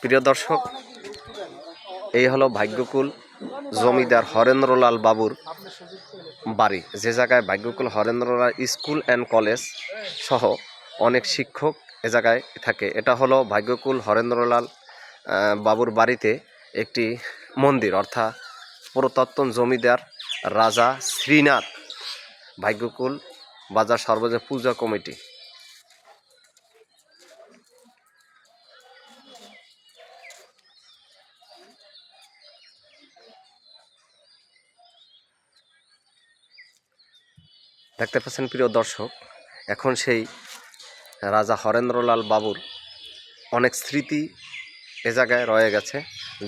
প্রিয় দর্শক, এই হলো ভাগ্যকুল জমিদার হরেন্দ্রলাল বাবুর বাড়ি, যে জায়গায় ভাগ্যকুল হরেন্দ্রলাল স্কুল অ্যান্ড কলেজ সহ অনেক শিক্ষক এ জায়গায় থাকে। এটা হলো ভাগ্যকুল হরেন্দ্রলাল বাবুর বাড়িতে একটি মন্দির, অর্থাৎ পুরাতন জমিদার রাজা শ্রীনাথ ভাগ্যকুল বাজার সর্বজনীন পূজা কমিটি। দেখতে পাচ্ছেন প্রিয় দর্শক, এখন সেই রাজা হরেন্দ্রলাল বাবুর অনেক স্মৃতি এ জায়গায় রয়ে গেছে,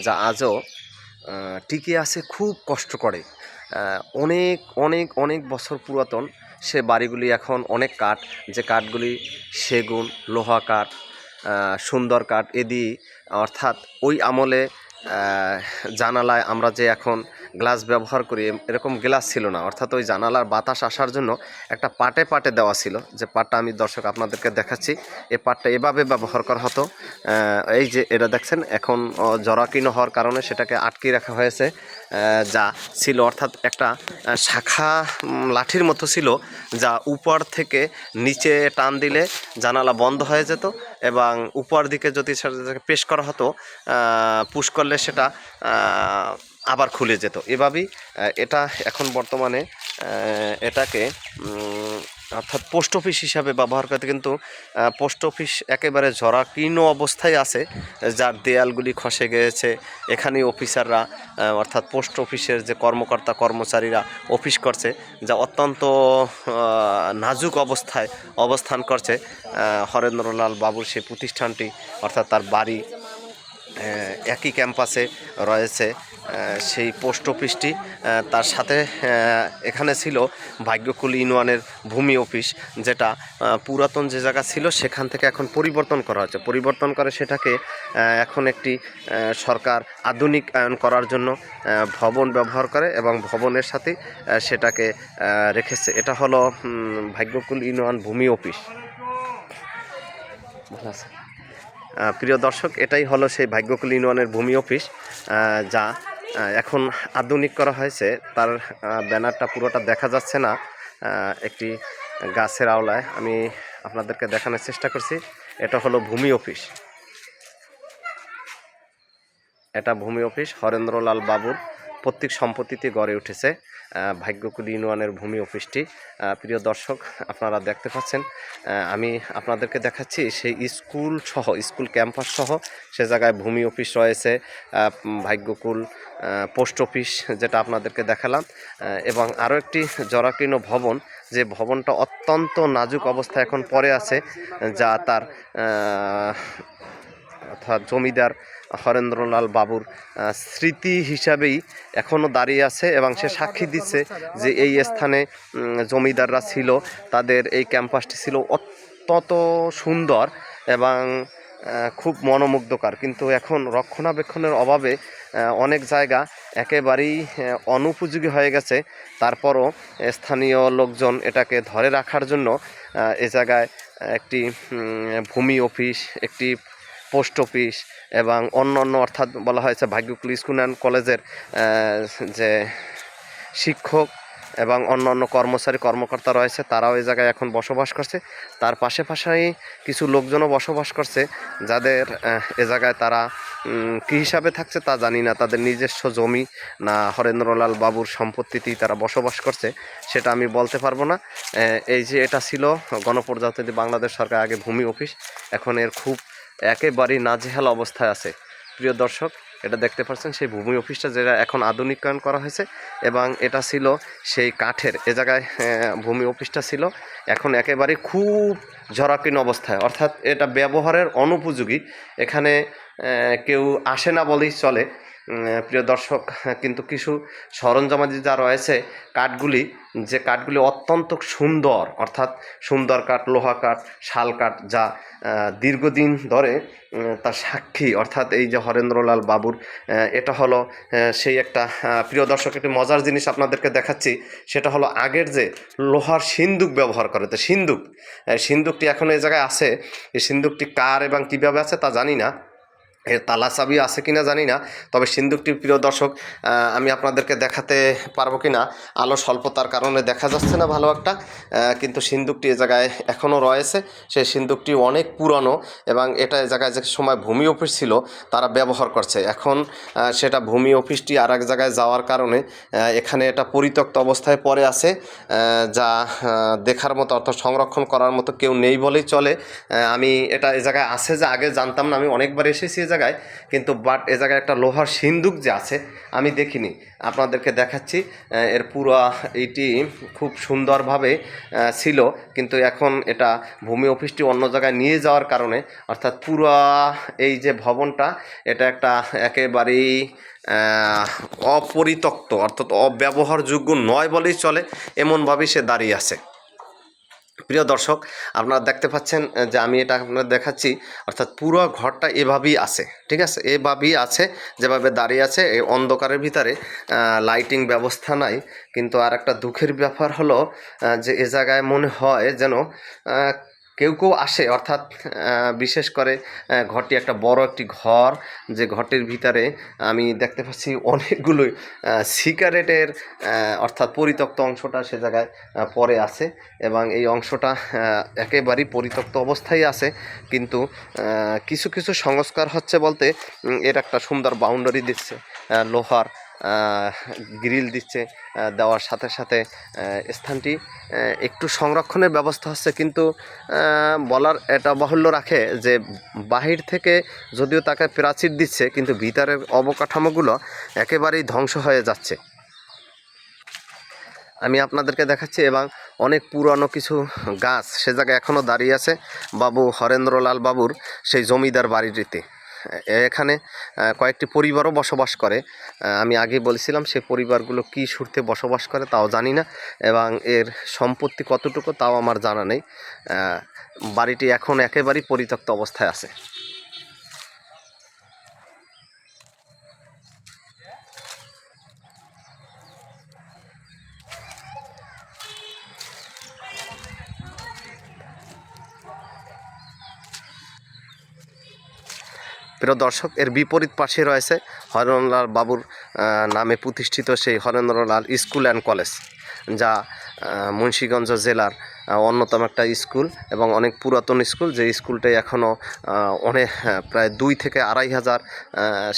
যা আজও টিকে আছে খুব কষ্ট করে। অনেক অনেক অনেক বছর পুরাতন সে বাড়িগুলি এখন অনেক কাঠ, যে কাঠগুলি সেগুন, লোহা কাঠ, সুন্দর কাঠ এদি, অর্থাৎ ওই আমলে জানালায় আমরা যে এখন গ্লাস ব্যবহার করি, এরকম গ্লাস ছিল না, অর্থাৎ ওই জানালার বাতাস আসার জন্য একটা পাটে পাটে দেওয়া ছিল, যে পাটটা আমি দর্শক আপনাদেরকে দেখাচ্ছি। এই পাটটা এভাবে ব্যবহার করা হতো। এই যে এটা দেখছেন, এখন জরাকীর্ণ হওয়ার কারণে সেটাকে আটকে রাখা হয়েছে, যা ছিল অর্থাৎ একটা শাখা লাঠির মতো ছিল, যা উপর থেকে নিচে টান দিলে জানালা বন্ধ হয়ে যেত, এবং উপর দিকে যদি সেটাকে পেশ করা হতো, পুশ করলে সেটা আবার খুলে যেত। এভাবেই এটা এখন বর্তমানে এটাকে অর্থাৎ পোস্ট অফিস হিসাবে ব্যবহার করতে, কিন্তু পোস্ট অফিস একেবারে জরাকীর্ণ অবস্থায় আছে, যার দেয়ালগুলি খসে গিয়েছে। এখানে অফিসাররা অর্থাৎ পোস্ট অফিসের যে কর্মকর্তা কর্মচারীরা অফিস করছে, যা অত্যন্ত নাজুক অবস্থায় অবস্থান করছে। হরেন্দ্রলাল বাবুর সেই প্রতিষ্ঠানটি অর্থাৎ তার বাড়ি একই ক্যাম্পাসে রয়েছে সেই পোস্ট অফিসটি। তার সাথে এখানে ছিল ভাগ্যকুল ইউনিয়নের ভূমি অফিস, যেটা পুরাতন যে জায়গা ছিল সেখান থেকে এখন পরিবর্তন করা হচ্ছে। পরিবর্তন করে সেটাকে এখন একটি সরকার আধুনিকায়ন করার জন্য ভবন ব্যবহার করে, এবং ভবনের সাথে সেটাকে রেখেছে। এটা হলো ভাগ্যকুল ইউনিয়ন ভূমি অফিস। ভালো আছে প্রিয় দর্শক, এটাই হলো সেই ভাগ্যকুল ইউনিয়নের ভূমি অফিস, যা এখন আধুনিক করা হয়েছে। তার ব্যানারটা পুরোটা দেখা যাচ্ছে না, একটি গাছের আওলায় আমি আপনাদেরকে দেখানোর চেষ্টা করছি। এটা হলো ভূমি অফিস, এটা ভূমি অফিস হরেন্দ্রলাল বাবুর পৈতৃক সম্পত্তিতে গড়ে উঠেছে ভাগ্যকুল ইউনিয়নের ভূমি অফিসটি। প্রিয় দর্শক, আপনারা দেখতে পাচ্ছেন, আমি আপনাদেরকে দেখাচ্ছি সেই স্কুল সহ, স্কুল ক্যাম্পাস সহ সে জায়গায় ভূমি অফিস রয়েছে, ভাগ্যকুল পোস্ট অফিস যেটা আপনাদেরকে দেখালাম, এবং আরও একটি জরাকীর্ণ ভবন, যে ভবনটা অত্যন্ত নাজুক অবস্থায় এখন পড়ে আছে, যা তার অর্থাৎ জমিদার হরেন্দ্রলাল বাবুর স্মৃতি হিসাবেই এখনও দাঁড়িয়ে আছে, এবং সে সাক্ষী দিচ্ছে যে এই স্থানে জমিদাররা ছিল, তাদের এই ক্যাম্পাসটি ছিল অত্যন্ত সুন্দর এবং খুব মনোমুগ্ধকর। কিন্তু এখন রক্ষণাবেক্ষণের অভাবে অনেক জায়গা একেবারেই অনুপযোগী হয়ে গেছে। তারপরও স্থানীয় লোকজন এটাকে ধরে রাখার জন্য এ জায়গায় একটি ভূমি অফিস, একটি পোস্ট অফিস এবং অন্যান্য, অর্থাৎ বলা হয়েছে ভাগ্যকুল স্কুল অ্যান্ড কলেজের যে শিক্ষক এবং অন্যান্য কর্মচারী কর্মকর্তা রয়েছে, তারাও এই জায়গায় এখন বসবাস করছে। তার পাশাপাশি কিছু লোকজনও বসবাস করছে, যাদের এ জায়গায় তারা কী হিসাবে থাকছে তা জানি না, তাদের নিজস্ব জমি না হরেন্দ্রলাল বাবুর সম্পত্তিতেই তারা বসবাস করছে সেটা আমি বলতে পারবো না। এই যে এটা ছিল গণপ্রজাতন্ত্রী বাংলাদেশ সরকার আগে ভূমি অফিস, এখন এর খুব একেবারেই নাজেহাল অবস্থায় আছে। প্রিয় দর্শক, এটা দেখতে পাচ্ছেন সেই ভূমি অফিসটা, যেটা এখন আধুনিকায়ন করা হয়েছে, এবং এটা ছিল সেই কাঠের, এ জায়গায় ভূমি অফিসটা ছিল এখন একেবারে খুব জরাকীর্ণ অবস্থায়, অর্থাৎ এটা ব্যবহারের অনুপযোগী। এখানে কেউ আসে না বলেই চলে। প্রিয় দর্শক, কিন্তু কিছু সরঞ্জামাদি যা রয়েছে, কাঠগুলি, যে কাঠগুলি অত্যন্ত সুন্দর, অর্থাৎ সুন্দর কাঠ, লোহা কাঠ, শাল কাঠ, যা দীর্ঘদিন ধরে তার সাক্ষী, অর্থাৎ এই যে হরেন্দ্রলাল বাবুর, এটা হলো সেই একটা প্রিয় দর্শক, একটি মজার জিনিস আপনাদেরকে দেখাচ্ছি। সেটা হলো আগের যে লোহার সিন্দুক ব্যবহার করে, তো সিন্দুকটি এখন এই জায়গায় আছে। এই সিন্দুকটি কার এবং কীভাবে আছে তা জানি না, এর তালা চাবি আছে কিনা জানি না, তবে সিন্দুকটি প্রিয় দর্শক আমি আপনাদেরকে দেখাতে পারবো কিনা, আলো স্বল্পতার কারণে দেখা যাচ্ছে না ভালো একটা, কিন্তু সিন্দুকটি এ জায়গায় এখনও রয়েছে। সেই সিন্দুকটি অনেক পুরনো এবং এটা এ জায়গায় যে সময় ভূমি অফিস ছিল তারা ব্যবহার করছে। এখন সেটা ভূমি অফিসটি আর এক জায়গায় যাওয়ার কারণে এখানে এটা পরিত্যক্ত অবস্থায় পড়ে আছে, যা দেখার মতো অর্থাৎ সংরক্ষণ করার মতো কেউ নেই বলেই চলে। আমি এটা এ জায়গায় আছে যে আগে জানতাম না, আমি অনেকবার এসেছি এ জায়গায়, কিন্তু বাট এ জায়গায় একটা লোহার সিন্দুক যে আছে আমি দেখিনি, আপনাদেরকে দেখাচ্ছি। এর পুরো এইটি খুব সুন্দরভাবে ছিল, কিন্তু এখন এটা ভূমি অফিসটি অন্য জায়গায় নিয়ে যাওয়ার কারণে অর্থাৎ পুরো এই যে ভবনটা এটা একটা একেবারেই অপরিত্যক্ত অর্থাৎ অব্যবহারযোগ্য নয় বলেই চলে, এমনভাবেই সে দাঁড়িয়ে আছে। প্রিয় দর্শক, আপনারা দেখতে পাচ্ছেন যে আমি এটা আপনাদের দেখাচ্ছি, অর্থাৎ পুরো ঘরটা এভাবেই আছে, ঠিক আছে, এভাবেই আছে যেভাবে দাঁড়িয়ে আছে। এই অন্ধকারের ভিতরে লাইটিং ব্যবস্থা নাই, কিন্তু আর একটা দুঃখের ব্যাপার হলো যে এ জায়গায় মনে হয় যেন কেউ কেউ আসে, অর্থাৎ বিশেষ করে ঘরটি একটা বড় একটি ঘর, যে ঘরটির ভিতরে আমি দেখতে পাচ্ছি অনেকগুলোই সিগারেটের অর্থাৎ পরিত্যক্ত অংশটা সে জায়গায় পড়ে আছে এবং এই অংশটা একেবারেই পরিত্যক্ত অবস্থায় আছে। কিন্তু কিছু কিছু সংস্কার হচ্ছে বলতে এর একটা সুন্দর বাউন্ডারি দিচ্ছে, লোহার গ্রিল দিচ্ছে, দেওয়ার সাথে সাথে স্থানটি একটু সংরক্ষণের ব্যবস্থা হচ্ছে। কিন্তু বলার এটা বাহুল্য রাখে যে বাহির থেকে যদিও তাকে প্রাচীর দিচ্ছে, কিন্তু ভিতরের অবকাঠামোগুলো একেবারেই ধ্বংস হয়ে যাচ্ছে। আমি আপনাদেরকে দেখাচ্ছি এবং অনেক পুরানো কিছু গাছ সে জায়গায় এখনও দাঁড়িয়ে আছে বাবু হরেন্দ্রলাল বাবুর সেই জমিদার বাড়িটিতে। এখানে কয়েকটি পরিবারও বসবাস করে, আমি আগে বলছিলাম সে পরিবারগুলো কী সুরতে বসবাস করে তাও জানি না, এবং এর সম্পত্তি কতটুকু তাও আমার জানা নেই। বাড়িটি এখন একেবারেই পরিত্যক্ত অবস্থায় আছে। প্রিয় দর্শক, এর বিপরীত পাশে রয়েছে হরেন্দ্রলাল বাবুর নামে প্রতিষ্ঠিত সেই হরেন্দ্রলাল স্কুল অ্যান্ড কলেজ, যা মুন্সিগঞ্জ জেলার অন্যতম একটা স্কুল এবং অনেক পুরাতন স্কুল, যে স্কুলটাই এখনও অনেক প্রায় 2 থেকে 2.5 হাজার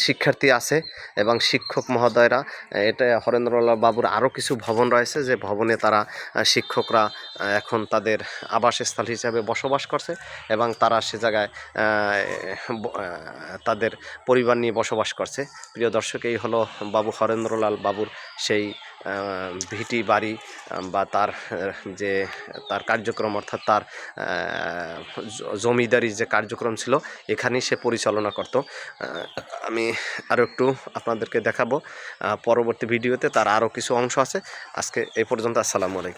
শিক্ষার্থী আছে এবং শিক্ষক মহোদয়রা। এটা হরেন্দ্রলাল বাবুর আরও কিছু ভবন রয়েছে, যে ভবনে তারা শিক্ষকরা এখন তাদের আবাসস্থল হিসাবে বসবাস করছে এবং তারা সে জায়গায় তাদের পরিবার নিয়ে বসবাস করছে। প্রিয় দর্শক, এই হলো বাবু হরেন্দ্রলাল বাবুর সেই ভিটি বাড়ি বা তার যে তার কার্যক্রম, অর্থাৎ তার জমিদারি যে কার্যক্রম ছিল এখানেই সে পরিচালনা করত। আমি আরও একটু আপনাদেরকে দেখাবো পরবর্তী ভিডিওতে, তার আরও কিছু অংশ আছে। আজকে এই পর্যন্ত, আসসালামু আলাইকুম।